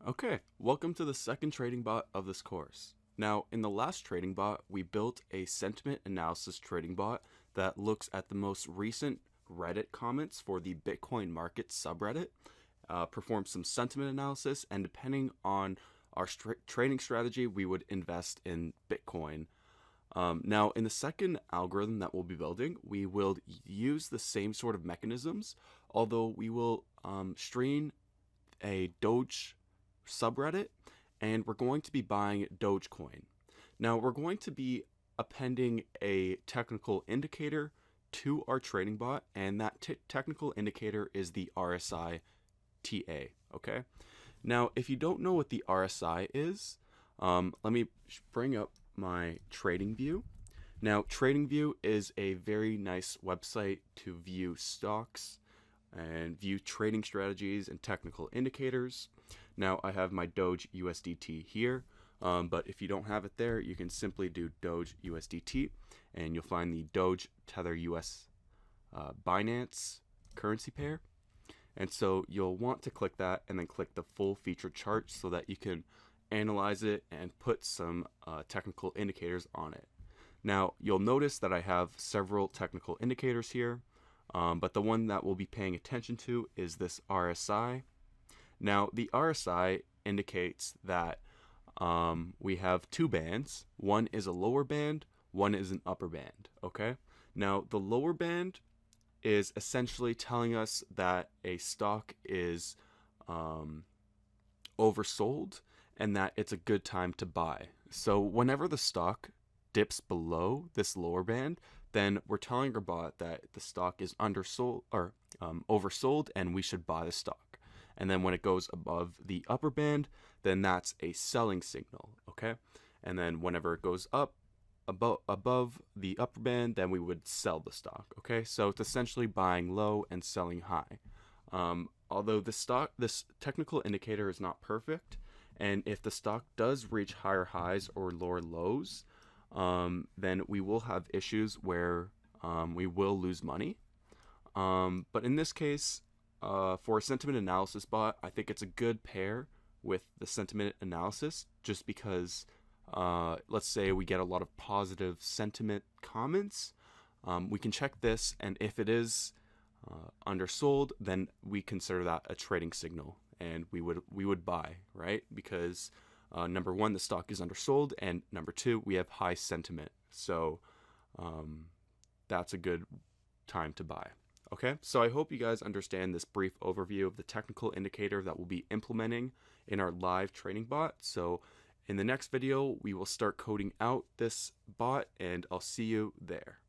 Okay, welcome to the second trading bot of this course. Now, in the last trading bot, we built a sentiment analysis trading bot that looks at the most recent Reddit comments for the Bitcoin market subreddit, performs some sentiment analysis, and depending on our trading strategy, we would invest in Bitcoin. Now, in the second algorithm that we'll be building, we will use the same sort of mechanisms, although we will stream a Doge subreddit, and we're going to be buying Dogecoin. Now, we're going to be appending a technical indicator to our trading bot, and that technical indicator is the RSI TA. Okay. Now, if you don't know what the RSI is, let me bring up my TradingView. Now, TradingView is a very nice website to view stocks and view trading strategies and technical indicators. Now, I have my Doge USDT here, but if you don't have it there, you can simply do Doge USDT, and you'll find the Doge Tether US Binance currency pair. And so you'll want to click that and then click the full feature chart so that you can analyze it and put some technical indicators on it. Now, you'll notice that I have several technical indicators here, but the one that we'll be paying attention to is this RSI. Now, the RSI indicates that we have two bands. One is a lower band, one is an upper band, okay? Now, the lower band is essentially telling us that a stock is oversold and that it's a good time to buy. So whenever the stock dips below this lower band, then we're telling our bot that the stock is undersold or oversold and we should buy the stock. And then when it goes above the upper band, then that's a selling signal, okay? And then whenever it goes up above the upper band, then we would sell the stock, okay? So it's essentially buying low and selling high. Although this technical indicator is not perfect, and if the stock does reach higher highs or lower lows, then we will have issues where we will lose money. But in this case, for a sentiment analysis bot, I think it's a good pair with the sentiment analysis just because let's say we get a lot of positive sentiment comments. We can check this, and if it is undersold, then we consider that a trading signal, and we would buy, right? Because number one, the stock is undersold, and number two, we have high sentiment. So that's a good time to buy. Okay, so I hope you guys understand this brief overview of the technical indicator that we'll be implementing in our live trading bot. So in the next video, we will start coding out this bot, and I'll see you there.